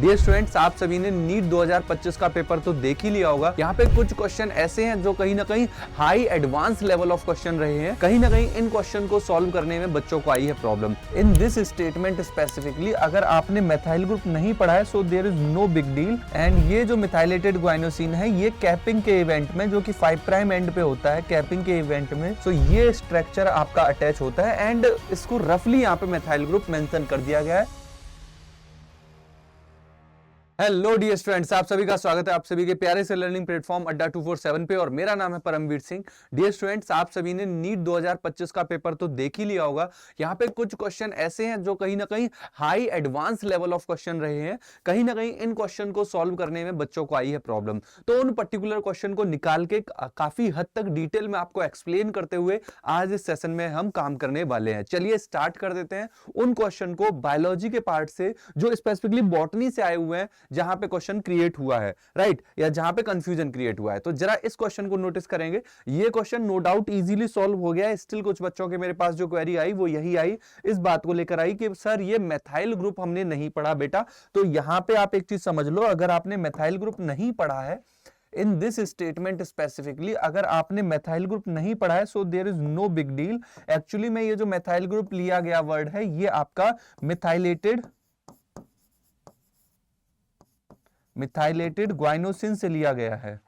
Dear students, आप सभी ने नीट 2025 का पेपर तो देख ही लिया होगा। यहाँ पे कुछ क्वेश्चन ऐसे हैं जो कहीं ना कहीं high advance level of question रहे हैं। कहीं ना कहीं इन क्वेश्चन को सॉल्व करने में बच्चों को आई है problem. In this statement specifically अगर आपने मेथाइल ग्रुप नहीं पढ़ा है so there is no big deal. And ये जो मिथाइलेटेड ग्वाइनोसिन है ये कैपिंग के इवेंट में, जो कि 5 प्राइम एंड पे होता है कैपिंग के इवेंट में, सो ये स्ट्रक्चर आपका अटैच होता है एंड इसको रफली यहाँ पे मेथाइल ग्रुप मेंशन कर दिया गया है। हेलो डियर स्टूडेंट्स, आप सभी का स्वागत है आप सभी के प्यारे से लर्निंग प्लेटफॉर्म अड्डा 247 पे और मेरा नाम है परमवीर सिंह। डियर स्टूडेंट्स, आप सभी ने नीट 2025 का पेपर तो देख ही लिया होगा। यहाँ पे कुछ क्वेश्चन ऐसे हैं जो कहीं ना कहीं high advance level of question रहे हैं। कहीं ना कहीं इन क्वेश्चन को सॉल्व करने में बच्चों को आई है प्रॉब्लम। तो उन पर्टिकुलर क्वेश्चन को निकाल के काफी हद तक डिटेल में आपको एक्सप्लेन करते हुए आज इस सेशन में हम काम करने वाले हैं। चलिए स्टार्ट कर देते हैं उन क्वेश्चन को बायोलॉजी के पार्ट से जो स्पेसिफिकली बॉटनी से आए हुए हैं, जहां पे क्वेश्चन क्रिएट हुआ है, राइट, या जहां पे कंफ्यूजन क्रिएट हुआ है। तो जरा इस क्वेश्चन को नोटिस करेंगे। ये question no doubt easily solve हो गया है। स्टिल कुछ बच्चों के मेरे पास जो क्वेरी आई वो यही आई, इस बात को लेकर आई कि सर ये मेथाइल ग्रुप हमने नहीं पढ़ा बेटा। तो यहां पे आप एक चीज समझ लो, अगर आपने मेथाइल ग्रुप नहीं पढ़ा है इन दिस स्टेटमेंट स्पेसिफिकली, अगर आपने मेथाइल ग्रुप नहीं पढ़ा है so there is no big deal. Actually में ये जो मेथाइल ग्रुप लिया गया वर्ड है ये आपका मिथाइलेटेड ग्वाइनोसिन से लिया गया है।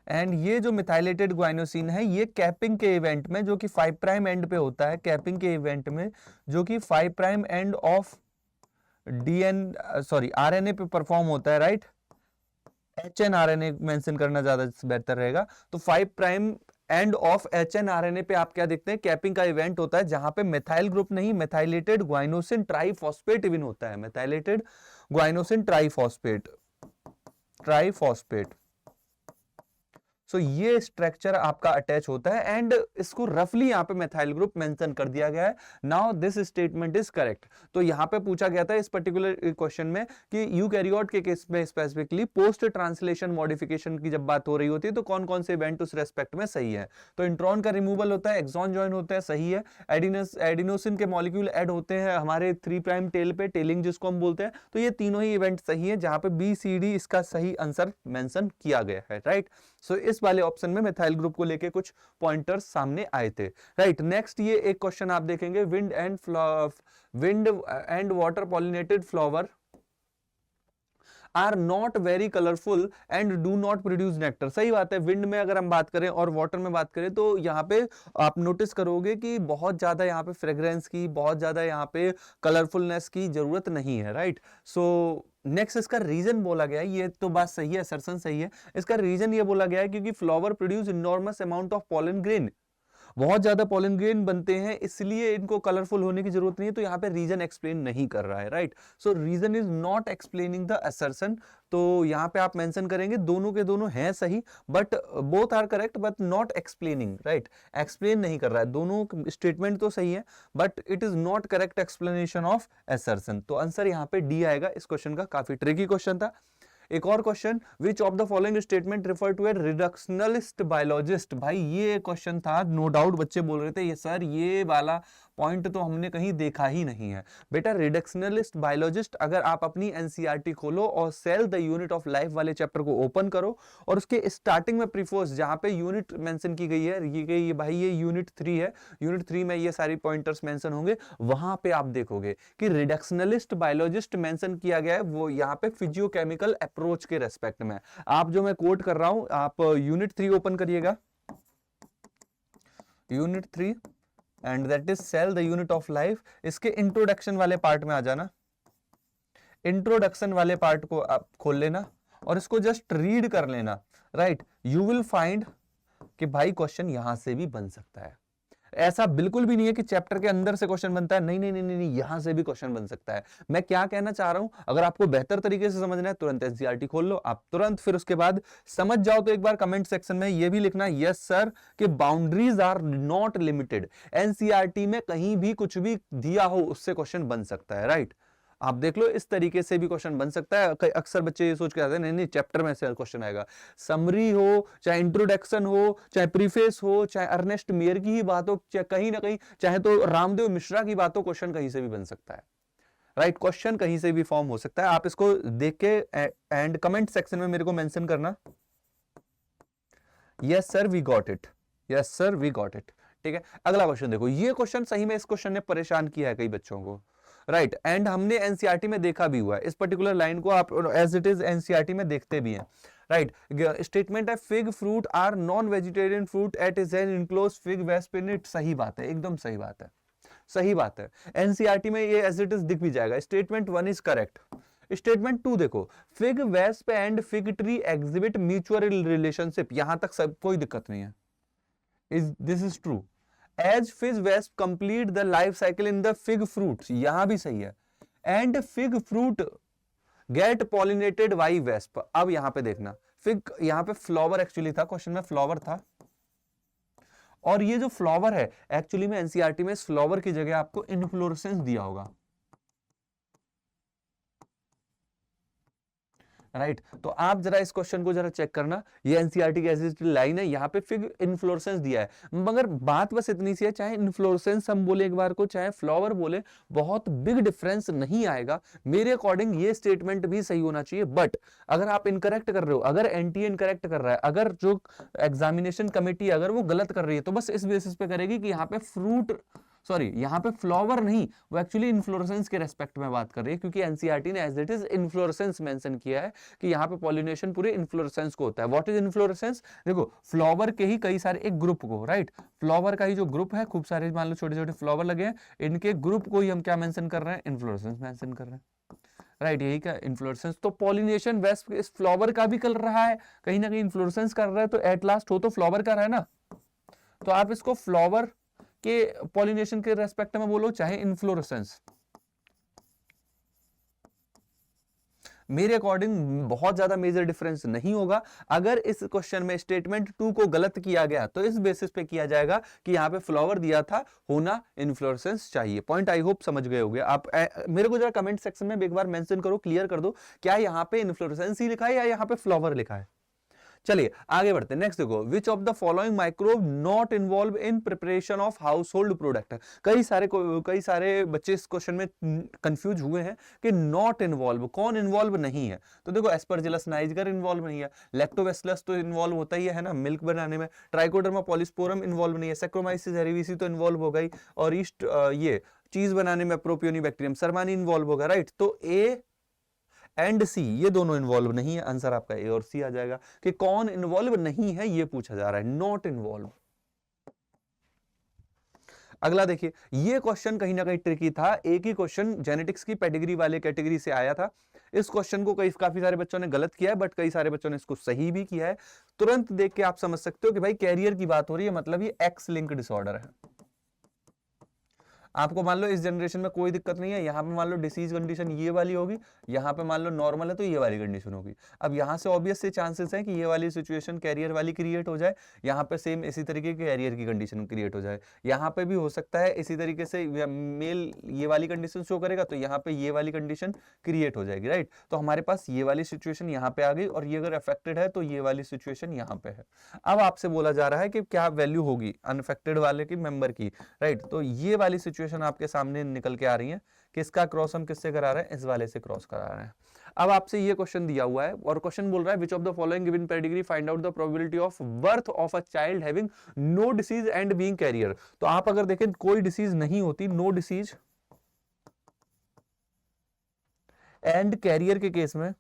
एंड ये जो मिथाइलेटेड ग्वाइनोसिन है ये कैपिंग के इवेंट में, जो कि 5 प्राइम एंड पे होता है, कैपिंग के इवेंट में जो कि 5 प्राइम एंड ऑफ आरएनए पे परफॉर्म होता है, राइट। एचएनआरएनए मेंशन करना ज्यादा बेहतर रहेगा। तो 5 प्राइम एंड ऑफ एचएनआरएनए पे आप क्या देखते हैं, कैपिंग का इवेंट होता है जहां पे मेथाइल ग्रुप नहीं, मेथाइलेटेड ग्वाइनोसिन ट्राइफॉस्फेट इवन होता है। मेथाइलेटेड ग्वाइनोसिन ट्राइफॉस्फेट सो ये स्ट्रक्चर आपका अटैच होता है एंड इसको रफली यहाँ पे मेथाइल ग्रुप मेंशन कर दिया गया है। Now this statement is correct. तो यहाँ पे पूछा गया था इस पर्टिकुलर क्वेश्चन में कि यूकैरियोट के केस में स्पेसिफिकली पोस्ट ट्रांसलेशन मॉडिफिकेशन की जब बात हो रही होती है तो कौन कौन से इवेंट उस रेस्पेक्ट में सही है। तो इंट्रॉन का रिमूवल होता है, एक्सॉन ज्वाइन होता है, सही है। एडिनोसिन के मॉलिक्यूल ऐड होते हैं हमारे 3 प्राइम टेल पे, टेलिंग जिसको हम बोलते हैं। तो ये तीनों ही इवेंट सही है जहां पे BCD इसका सही आंसर मेंशन किया गया है, राइट। सो इस वाले ऑप्शन में मेथाइल ग्रुप को लेके कुछ पॉइंटर्स सामने आए थे, राइट। नेक्स्ट ये एक क्वेश्चन आप देखेंगे, wind and water pollinated flower are not very colourful and do not produce nectar. सही बात है, विंड में अगर हम बात करें और वाटर में बात करें तो यहाँ पे आप नोटिस करोगे कि बहुत ज्यादा यहाँ पे फ्रेग्रेंस की, बहुत ज्यादा यहाँ पे कलरफुलनेस की जरूरत नहीं है, राइट। सो नेक्स्ट इसका रीजन बोला गया है, ये तो बात सही है, असर्शन सही है। इसका रीजन ये बोला गया है क्योंकि flower produce enormous amount of pollen grain, बहुत ज्यादा पॉलन ग्रेन बनते हैं इसलिए इनको कलरफुल होने की जरूरत नहीं है। तो यहाँ पे रीजन एक्सप्लेन नहीं कर रहा है, right. So reason is not explaining the assertion. तो यहाँ पे आप मेंशन करेंगे दोनों के दोनों हैं सही, but both are correct but not explaining, right. Explain नहीं कर रहा है, दोनों स्टेटमेंट तो सही है but it is not correct explanation of assertion. तो आंसर यहाँ पे डी आएगा इस क्वेश्चन का। काफी ट्रिकी क्वेश्चन था। एक और question, which of the following statement refer to a reductionist biologist. भाई ये क्वेश्चन था, नो डाउट बच्चे बोल रहे थे ये सर ये वाला पॉइंट तो हमने कहीं देखा ही नहीं है। बेटा रिडक्शनलिस्ट बायोलॉजिस्ट, अगर आप अपनी एनसीईआरटी खोलो और cell the unit of life वाले चैप्टर को ओपन करो और उसके स्टार्टिंग में प्रीफोस जहां पे यूनिट मेंशन की गई है, ये भाई ये यूनिट 3 है, यूनिट 3 में ये सारी पॉइंटर्स मेंशन होंगे, वहां पे आप देखोगे कि रिडक्शनलिस्ट बायोलॉजिस्ट मेंशन किया गया है, वो यहाँ पे फिजियोकेमिकल अप्रोच के रेस्पेक्ट में। आप जो मैं कोट कर रहा हूं, आप यूनिट 3 ओपन करिएगा, unit 3 and that is cell the unit of life. इसके इंट्रोडक्शन वाले पार्ट में आ जाना, इंट्रोडक्शन वाले पार्ट को आप खोल लेना और इसको जस्ट रीड कर लेना, राइट। यू विल फाइंड कि भाई क्वेश्चन यहां से भी बन सकता है। ऐसा बिल्कुल भी नहीं है कि चैप्टर के अंदर से क्वेश्चन बनता है, नहीं नहीं नहीं नहीं, यहां से भी क्वेश्चन बन सकता है। मैं क्या कहना चाह रहा हूं, अगर आपको बेहतर तरीके से समझना है तुरंत एनसीईआरटी खोल लो आप तुरंत, फिर उसके बाद समझ जाओ तो एक बार कमेंट सेक्शन में ये भी लिखना यस सर कि boundaries are not limited. NCERT में कहीं भी कुछ भी दिया हो उससे क्वेश्चन बन सकता है, राइट। आप देख लो इस तरीके से भी क्वेश्चन बन सकता है। अक्सर बच्चे ये सोच के आते हैं नहीं नहीं चैप्टर में से क्वेश्चन आएगा, समरी हो चाहे इंट्रोडक्शन हो चाहे प्रीफेस हो चाहे अर्नेस्ट मेयर की ही बात हो, चाहे कहीं ना कहीं चाहे तो रामदेव मिश्रा की बात हो, क्वेश्चन कहीं से भी बन सकता है। राइट। क्वेश्चन कहीं से भी फॉर्म हो सकता है, आप इसको देख के एंड कमेंट सेक्शन में मेरे को मेंशन करना, yes sir we got it, yes sir we got it. ठीक है, अगला क्वेश्चन देखो, ये क्वेश्चन सही में इस क्वेश्चन ने परेशान किया है कई बच्चों को, राइट। एंड हमने एनसीईआरटी में देखा भी हुआ है इस पर्टिकुलर लाइन को, आप एज इट इज एनसीईआरटी में देखते भी हैं, राइट। स्टेटमेंट है fig fruit are non vegetarian fruit at is an enclose fig wasp in it. सही बात है, एकदम सही बात है, सही बात है। एनसीईआरटी में ये एज इट इज दिख भी जाएगा। Statement 1 is correct. स्टेटमेंट 2 देखो, fig wasp and fig tree exhibit mutual relationship, यहां तक सब कोई दिक्कत नहीं है, this is true. As fig wasp complete the life cycle in the fig fruit, यहां भी सही है। And fig fruit get pollinated by wasp. अब यहां पे देखना, फिग यहां पे फ्लावर एक्चुअली था, क्वेश्चन में फ्लावर था, और ये जो फ्लावर है एक्चुअली में एनसीईआरटी में इस फ्लावर की जगह आपको इन्फ्लोरेसेंस दिया होगा, राइट। तो आप जरा इस क्वेश्चन को जरा चेक करना, ये एनसीईआरटी की ऐसी लाइन है, यहाँ पे फिग इन्फ्लोरेसेंस दिया है, मगर बात बस इतनी सी है, चाहे इन्फ्लोरेसेंस हम बोले एक बार को, चाहे फ्लावर बोले, बहुत बिग डिफरेंस नहीं आएगा। मेरे अकॉर्डिंग ये स्टेटमेंट भी सही होना चाहिए, बट अगर आप इनकरेक्ट कर रहे हो, अगर एनटीए इनकरेक्ट कर रहा है, अगर जो एग्जामिनेशन कमेटी अगर वो गलत कर रही है, तो बस इस बेसिस पे करेगी कि यहाँ पे फ्रूट, सॉरी यहाँ पे फ्लावर नहीं, वो एक्चुअली इन्फ्लोरेसेंस के रेस्पेक्ट में बात कर रही है, क्योंकि एनसीईआरटी ने as it is inflorescence mention किया है कि यहाँ पे पॉलिनेशन पूरे इन्फ्लोरेसेंस को होता है। What is inflorescence? देखो, फ्लावर के ही कई सारे एक ग्रुप को, राइट, फ्लावर का ही जो ग्रुप है, खूब सारे मान लो छोटे छोटे फ्लावर लगे हैं, इनके ग्रुप को ही हम क्या मेंशन कर रहे हैं? इन्फ्लोरेसेंस मेंशन कर रहे हैं, राइट। यही का इन्फ्लोरेसेंस। तो पॉलिनेशन वेस्प इस फ्लावर का भी कर रहा है, कहीं ना कहीं इन्फ्लोरेसेंस कर रहा है, तो एट लास्ट हो तो फ्लावर का रहा है ना, तो आप इसको फ्लावर के पॉलिनेशन के रेस्पेक्ट में बोलो, चाहे इन्फ्लोरेसेंस, मेरे अकॉर्डिंग बहुत ज्यादा मेजर डिफरेंस नहीं होगा। अगर इस क्वेश्चन में स्टेटमेंट 2 को गलत किया गया तो इस बेसिस पे किया जाएगा कि यहाँ पे फ्लावर दिया था, होना इन्फ्लोरेसेंस चाहिए। पॉइंट आई होप समझ गए होंगे आप। मेरे को जरा कमेंट सेक्शन में एक बार मेंशन करो, क्लियर कर दो, क्या यहाँ पे इन्फ्लोरेसेंस ही लिखा है या यहाँ पे फ्लावर लिखा है। चलिए आगे बढ़ते हैं। नेक्स्ट देखो, विच of the following microbe not involve in preparation of house hold product. कई सारे बच्चे इस क्वेश्चन में कंफ्यूज हुए हैं कि नॉट इन्वॉल्व, कौन इन्वॉल्व नहीं है। तो देखो, एस्परजिलस नाइजर इन्वॉल्व नहीं है, लैक्टोबैसिलस तो इन्वॉल्व होता ही है ना मिल्क बनाने में, ट्राइकोडर्मा पॉलिस्पोरम इन्वॉल्व नहीं है, सैक्रोमाइसिस सेरेविसी तो इन्वॉल्व हो गई, और ईस्ट ये चीज बनाने में प्रोपियोनिबैक्टीरियम सरमानी इन्वॉल्व होगा, राइट। तो ए एंड सी ये दोनों इन्वॉल्व नहीं है, आंसर आपका ए और सी आ जाएगा। कि कौन इन्वॉल्व नहीं है ये पूछा जा रहा है, नॉट इन्वॉल्व। अगला देखिए, ये क्वेश्चन कहीं ना कहीं ट्रिकी था, एक ही क्वेश्चन जेनेटिक्स की पेडिग्री वाले कैटेगरी से आया था। इस क्वेश्चन को काफी सारे बच्चों ने गलत किया है, बट कई सारे बच्चों ने इसको सही भी किया है। तुरंत देख के आप समझ सकते हो कि भाई कैरियर की बात हो रही है, मतलब ये एक्स लिंक डिसऑर्डर है। आपको मान लो इस जनरेशन में कोई दिक्कत नहीं है, यहाँ पे मान लो डिसीज कंडीशन ये वाली होगी, यहाँ पे मान लो नॉर्मल है तो ये वाली कंडीशन होगी। अब यहाँ से ऑब्वियस से चांसेस है कि ये वाली सिचुएशन कैरियर वाली क्रिएट हो जाए, यहाँ पे सेम इसी तरीके की कैरियर की कंडीशन क्रिएट हो जाए, यहाँ पे भी हो सकता है इसी तरीके से मेल ये वाली कंडीशन शो करेगा तो यहाँ पे ये वाली कंडीशन क्रिएट हो जाएगी, राइट। तो हमारे पास ये वाली सिचुएशन यहाँ पे आ गई, और ये अगर अफेक्टेड है तो ये वाली सिचुएशन यहाँ पे है। अब आपसे बोला जा रहा है कि क्या वैल्यू होगी अनअफेक्टेड वाले की मेंबर की, राइट। तो ये वाली सिचुएशन आपके सामने निकल के आ रही है, किसका क्रॉस हम किससे करा रहे हैं? इस वाले से क्रॉस करा रहे हैं। अब आपसे ये क्वेश्चन दिया हुआ है, और क्वेश्चन बोल रहा है which of the following given pedigree find out the probability of birth of a child having no disease and being carrier. तो आप अगर देखें कोई डिसीज नहीं होती, नो डिसीज एंड कैरियर के केस में,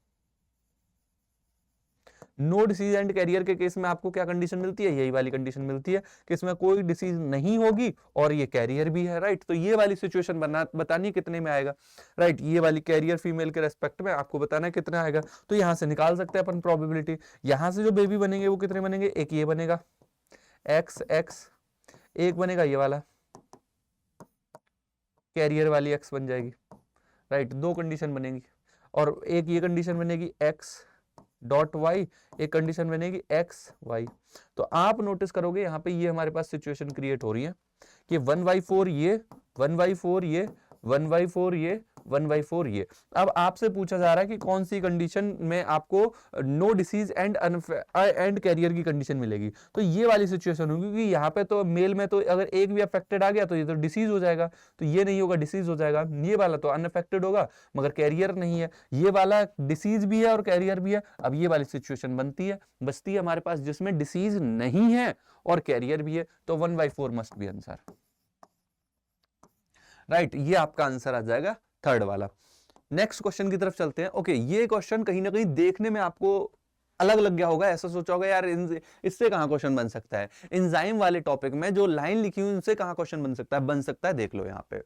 नो डिसीज एंड कैरियर के केस में आपको क्या कंडीशन मिलती है? यही वाली कंडीशन मिलती है कि इसमें कोई डिसीज नहीं होगी और ये कैरियर भी है, राइट। तो ये वाली सिचुएशन बतानी कितने में आएगा, राइट। ये वाली कैरियर फीमेल के रेस्पेक्ट में आपको बताना है कितना आएगा। तो यहां से निकाल सकते हैं अपन प्रोबेबिलिटी। यहां से जो बेबी बनेंगे वो कितने बनेंगे? एक ये बनेगा एक्स एक्स, एक बनेगा ये वाला कैरियर वाली एक्स बन जाएगी, राइट। दो कंडीशन बनेगी, और एक ये कंडीशन बनेगी एक्स डॉट वाई, एक कंडीशन बनेगी एक्स वाई। तो आप नोटिस करोगे यहाँ पे ये हमारे पास सिचुएशन क्रिएट हो रही है कि 1/4 ये 1/4 ये 1/4 ये 1/4 ये। अब आपसे पूछा जा रहा है कि कौन सी कंडीशन में आपको नो डिसीज एंड कैरियर की कंडीशन मिलेगी, तो ये वाली सिचुएशन होगी, क्योंकि यहाँ पे तो मेल में तो अगर एक भी अफेक्टेड आ गया तो ये तो डिसीज हो जाएगा, तो ये नहीं होगा, डिसीज हो जाएगा। ये वाला तो अनअफेक्टेड होगा मगर कैरियर नहीं है, ये वाला डिसीज भी है और कैरियर भी है। अब ये वाली सिचुएशन बचती है हमारे पास जिसमें डिसीज नहीं है और कैरियर भी है, तो 1/4 मस्ट बी आंसर। राइट, ये आपका आंसर आ जाएगा थर्ड वाला। नेक्स्ट क्वेश्चन की तरफ चलते हैं। ओके, ये क्वेश्चन कहीं ना कहीं देखने में आपको अलग लग गया होगा, ऐसा सोचा होगा यार इससे कहां क्वेश्चन बन सकता है, एंजाइम वाले टॉपिक में जो लाइन लिखी हुई उनसे कहां क्वेश्चन बन सकता है। देख लो यहाँ पे,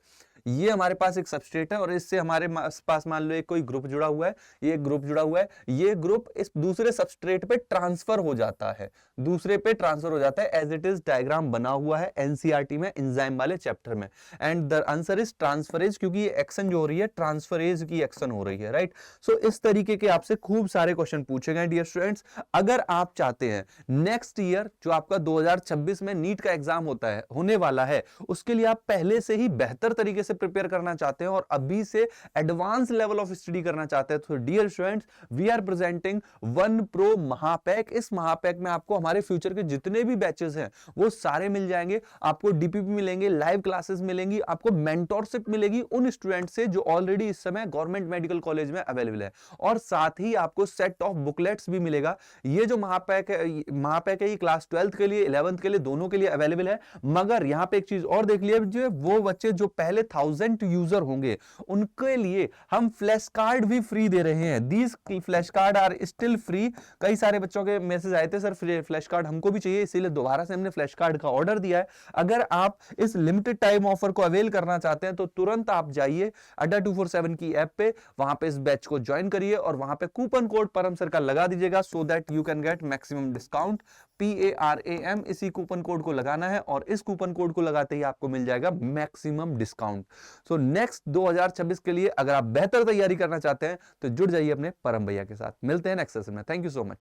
ये हमारे पास एक सबस्ट्रेट है और इससे हमारे पास मान लो एक कोई ग्रुप जुड़ा हुआ है, ये ग्रुप जुड़ा हुआ है, ये ग्रुप इस दूसरे सबस्ट्रेट पे ट्रांसफर हो जाता है, एज इट इज डायग्राम बना हुआ है एनसीईआरटी में एंजाइम वाले चैप्टर में। And the answer is transferase, क्योंकि ये एक्शन जो हो रही है ट्रांसफरेज की एक्शन हो रही है। राइट, सो इस तरीके के आपसे खूब सारे क्वेश्चन पूछे गए डियर स्टूडेंट्स। अगर आप चाहते हैं नेक्स्ट ईयर जो आपका 2026 में नीट का एग्जाम होने वाला है, उसके लिए आप पहले से ही बेहतर तरीके से प्रिपेयर करना चाहते हैं और अभी से एडवांस लेवल ऑफ स्टडी करना चाहते हैं, तो dear students we are presenting 1 pro महापैक। इस महापैक में आपको हमारे फ्यूचर के जितने भी बैचेस हैं वो सारे मिल जाएंगे, आपको डीपीपी मिलेंगे, लाइव क्लासेस मिलेंगी, आपको मेंटोरशिप मिलेगी उन स्टूडेंट से जो ऑलरेडी इस समय गवर्नमेंट मेडिकल कॉलेज में अवेलेबल है, और साथ ही आपको सेट ऑफ बुकलेट्स भी मिलेगा। ये जो महापैक है ये क्लास 12th के लिए 11th के लिए दोनों के लिए अवेलेबल है। मगर यहां पे एक चीज और देख लीजिए, वो बच्चे जो पहले 1000 यूजर होंगे उनके लिए हम फ्लैश कार्ड भी फ्री दे रहे हैं। These flash card are still free. कई सारे बच्चों के मैसेज आए थे सर फ्लैश कार्ड हमको भी चाहिए, इसीलिए दोबारा से हमने फ्लैश कार्ड का ऑर्डर दिया है। अगर आप इस लिमिटेड टाइम ऑफर को अवेल करना चाहते हैं तो तुरंत आप जाइए अड्डा 247 की ऐप पे, वहां पे इस बैच को ज्वाइन करिए और वहां पे कूपन कोड परम सर का लगा दीजिएगा, so that you can get maximum discount. PARAM इसी कूपन कोड को लगाना है और इस कूपन कोड को लगाते ही आपको मिल जाएगा मैक्सिमम डिस्काउंट। सो नेक्स्ट 2026 के लिए अगर आप बेहतर तैयारी करना चाहते हैं तो जुड़ जाइए अपने परम भैया के साथ। मिलते हैं नेक्स्ट सेशन में। Thank you so much.